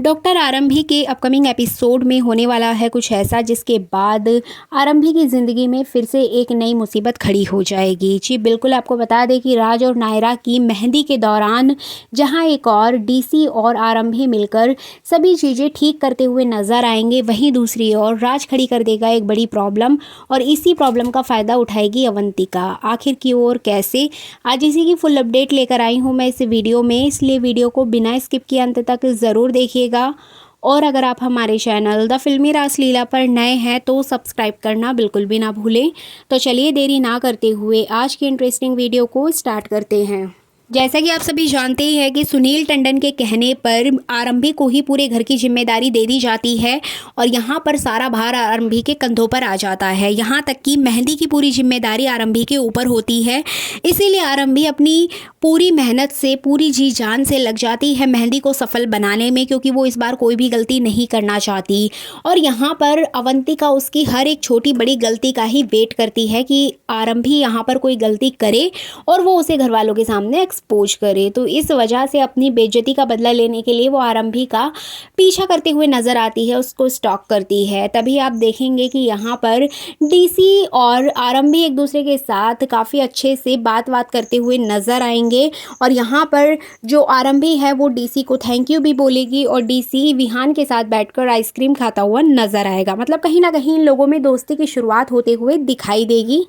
Doctor आरंभी के upcoming episode में होने वाला है कुछ ऐसा जिसके बाद आरंभी की ज़िंदगी में फिर से एक नई मुसीबत खड़ी हो जाएगी। जी बिल्कुल, आपको बता दें कि राज और नायरा की मेहंदी के दौरान जहां एक और डीसी और आरंभी मिलकर सभी चीज़ें ठीक करते हुए नज़र आएंगे, वहीं दूसरी ओर राज खड़ी कर देगा एक बड़ी प्रॉब्लम और इसी प्रॉब्लम का फ़ायदा उठाएगी अवंतिका। आखिर की ओर कैसे, आज इसी की फुल अपडेट लेकर आई हूँ मैं इस वीडियो में, इसलिए वीडियो को बिना स्किप किए अंत तक ज़रूर देखिएगा। और अगर आप हमारे चैनल द फिल्मी रासलीला पर नए हैं तो सब्सक्राइब करना बिल्कुल भी ना भूलें। तो चलिए देरी ना करते हुए आज की इंटरेस्टिंग वीडियो को स्टार्ट करते हैं। जैसा कि आप सभी जानते ही हैं कि सुनील टंडन के कहने पर आरंभी को ही पूरे घर की जिम्मेदारी दे दी जाती है और यहाँ पर सारा भार आरंभी के कंधों पर आ जाता है। यहाँ तक कि मेहंदी की पूरी जिम्मेदारी आरंभी के ऊपर होती है, इसीलिए आरंभी अपनी पूरी मेहनत से, पूरी जी जान से लग जाती है मेहंदी को सफल बनाने में, क्योंकि वो इस बार कोई भी गलती नहीं करना चाहती। और यहाँ पर अवंतिका उसकी हर एक छोटी बड़ी गलती का ही वेट करती है कि आरंभी यहाँ पर कोई गलती करे और वो उसे घर वालों के सामने एक्सपोज करे। तो इस वजह से अपनी बेइज्जती का बदला लेने के लिए वो आरंभी का पीछा करते हुए नजर आती है, उसको स्टॉक करती है। तभी आप देखेंगे कि यहाँ पर डीसी और आरंभी एक दूसरे के साथ काफ़ी अच्छे से बात करते हुए नजर आएंगे और यहाँ पर जो आरंभी है वो डीसी को थैंक यू भी बोलेगी और डीसी विहान के साथ बैठकर आइसक्रीम खाता हुआ नजर आएगा। मतलब कहीं ना कहीं इन लोगों में दोस्ती की शुरुआत होते हुए दिखाई देगी,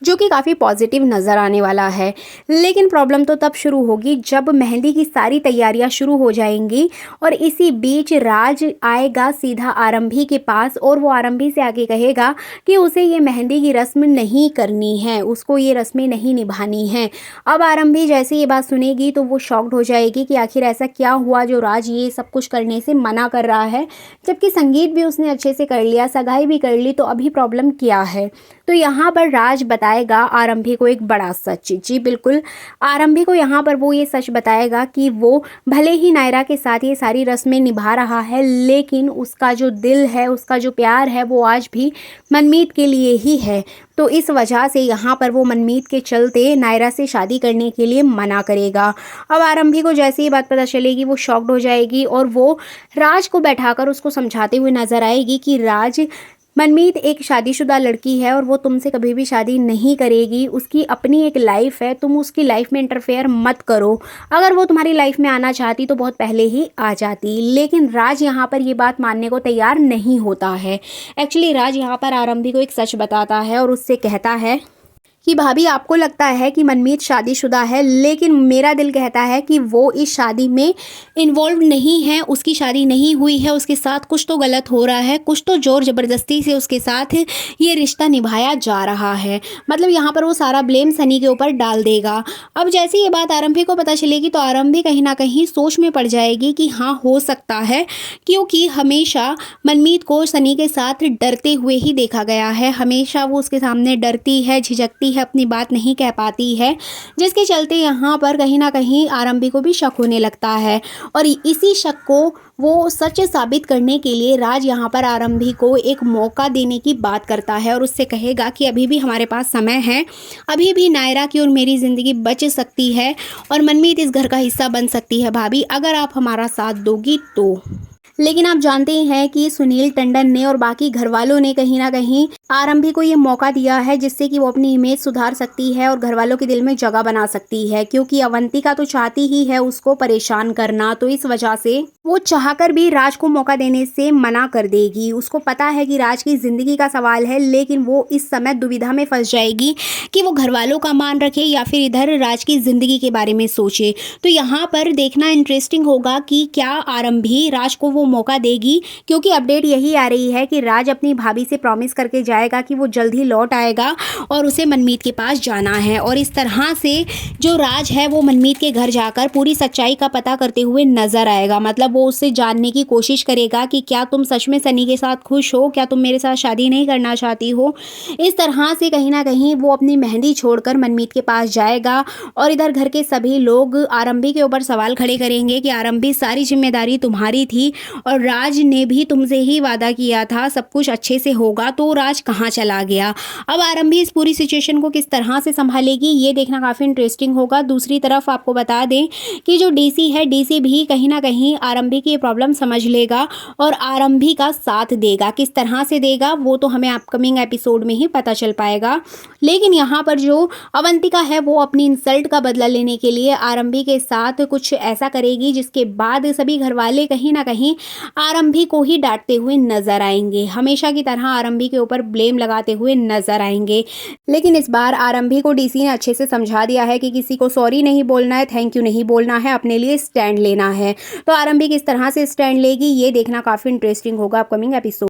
जो कि काफ़ी पॉजिटिव नज़र आने वाला है। लेकिन प्रॉब्लम तो तब शुरू होगी जब मेहंदी की सारी तैयारियां शुरू हो जाएंगी और इसी बीच राज आएगा सीधा आरंभी के पास और वो आरंभी से आके कहेगा कि उसे ये मेहंदी की रस्म नहीं करनी है, उसको ये रस्में नहीं निभानी है। अब आरंभी जैसे ये बात सुनेगी तो वो शॉक्ड हो जाएगी कि आखिर ऐसा क्या हुआ जो राज ये सब कुछ करने से मना कर रहा है, जबकि संगीत भी उसने अच्छे से कर लिया, सगाई भी कर ली, तो अभी प्रॉब्लम क्या है। तो यहाँ पर राज बताएगा आरंभी को एक बड़ा सच। जी बिल्कुल, आरंभी को यहाँ पर वो ये सच बताएगा कि वो भले ही नायरा के साथ ये सारी रस्में निभा रहा है, लेकिन उसका जो दिल है, उसका जो प्यार है, वो आज भी मनमीत के लिए ही है। तो इस वजह से यहाँ पर वो मनमीत के चलते नायरा से शादी करने के लिए मना करेगा। अब आरंभी को जैसे ये बात पता चलेगी वो शॉक्ड हो जाएगी और वो राज को बैठाकर उसको समझाते हुए नजर आएगी कि राज, मनमीत एक शादीशुदा लड़की है और वो तुमसे कभी भी शादी नहीं करेगी, उसकी अपनी एक लाइफ है, तुम उसकी लाइफ में इंटरफेयर मत करो। अगर वो तुम्हारी लाइफ में आना चाहती तो बहुत पहले ही आ जाती। लेकिन राज यहाँ पर ये बात मानने को तैयार नहीं होता है। एक्चुअली राज यहाँ पर आरंभी को एक सच बताता है और उससे कहता है कि भाभी, आपको लगता है कि मनमीत शादीशुदा है, लेकिन मेरा दिल कहता है कि वो इस शादी में इन्वॉल्व नहीं है, उसकी शादी नहीं हुई है, उसके साथ कुछ तो गलत हो रहा है, कुछ तो जोर ज़बरदस्ती से उसके साथ ये रिश्ता निभाया जा रहा है। मतलब यहाँ पर वो सारा ब्लेम सनी के ऊपर डाल देगा। अब जैसे ये बात आरंभी को पता चलेगी तो आरंभी कहीं ना कहीं सोच में पड़ जाएगी कि हाँ, हो सकता है, क्योंकि हमेशा मनमीत को सनी के साथ डरते हुए ही देखा गया है। हमेशा वो उसके सामने डरती है, झिझकती है, अपनी बात नहीं कह पाती है, जिसके चलते यहाँ पर कहीं ना कहीं आरंभी को भी शक होने लगता है। और इसी शक को वो सच साबित करने के लिए राज यहाँ पर आरंभी को एक मौका देने की बात करता है और उससे कहेगा कि अभी भी हमारे पास समय है, अभी भी नायरा की और मेरी ज़िंदगी बच सकती है और मनमीत इस घर का हिस्सा बन सकती है भाभी, अगर आप हमारा साथ दोगी तो। लेकिन आप जानते हैं कि सुनील टंडन ने और बाकी घर वालों ने कहीं ना कहीं आरंभी को ये मौका दिया है जिससे कि वो अपनी इमेज सुधार सकती है और घर वालों के दिल में जगह बना सकती है, क्योंकि अवंतिका तो चाहती ही है उसको परेशान करना। तो इस वजह से वो चाहकर भी राज को मौका देने से मना कर देगी। उसको पता है कि राज की जिंदगी का सवाल है, लेकिन वो इस समय दुविधा में फंस जाएगी कि वो घर वालों का मान रखे या फिर इधर राज की जिंदगी के बारे में सोचे। तो यहाँ पर देखना इंटरेस्टिंग होगा कि क्या आरंभी राज को वो मौका देगी, क्योंकि अपडेट यही आ रही है कि राज अपनी भाभी से प्रॉमिस करके जाएगा कि वो जल्द ही लौट आएगा और उसे मनमीत के पास जाना है। और इस तरह से जो राज है वो मनमीत के घर जाकर पूरी सच्चाई का पता करते हुए नजर आएगा। मतलब वो उससे जानने की कोशिश करेगा कि क्या तुम सच में सनी के साथ खुश हो, क्या तुम मेरे साथ शादी नहीं करना चाहती हो। इस तरह से कहीं ना कहीं वो अपनी मेहंदी छोड़कर मनमीत के पास जाएगा और इधर घर के सभी लोग आरंभी के ऊपर सवाल खड़े करेंगे कि आरंभी, सारी जिम्मेदारी तुम्हारी थी और राज ने भी तुमसे ही वादा किया था सब कुछ अच्छे से होगा। तो राज कहाँ चला गया। अब आरंभी इस पूरी सिचुएशन को किस तरह से संभालेगी, ये देखना काफ़ी इंटरेस्टिंग होगा। दूसरी तरफ आपको बता दें कि जो डीसी है, डीसी भी कहीं न कहीं आरंभी की ये प्रॉब्लम समझ लेगा और आरंभी का साथ देगा। किस तरह से देगा वो तो हमें अपकमिंग एपिसोड में ही पता चल पाएगा। लेकिन यहाँ पर जो अवंतिका है वो अपनी इंसल्ट का बदला लेने के लिए आरंभी के साथ कुछ ऐसा करेगी जिसके बाद सभी घरवाले कहीं ना कहीं आरंभी को ही डांटते हुए नजर आएंगे। हमेशा की तरह आरंभी के ऊपर ब्लेम लगाते हुए नजर आएंगे। लेकिन इस बार आरंभी को डीसी ने अच्छे से समझा दिया है कि किसी को सॉरी नहीं बोलना है, थैंक यू नहीं बोलना है, अपने लिए स्टैंड लेना है। तो आरंभी किस तरह से स्टैंड लेगी ये देखना काफ़ी इंटरेस्टिंग होगा अपकमिंग एपिसोड।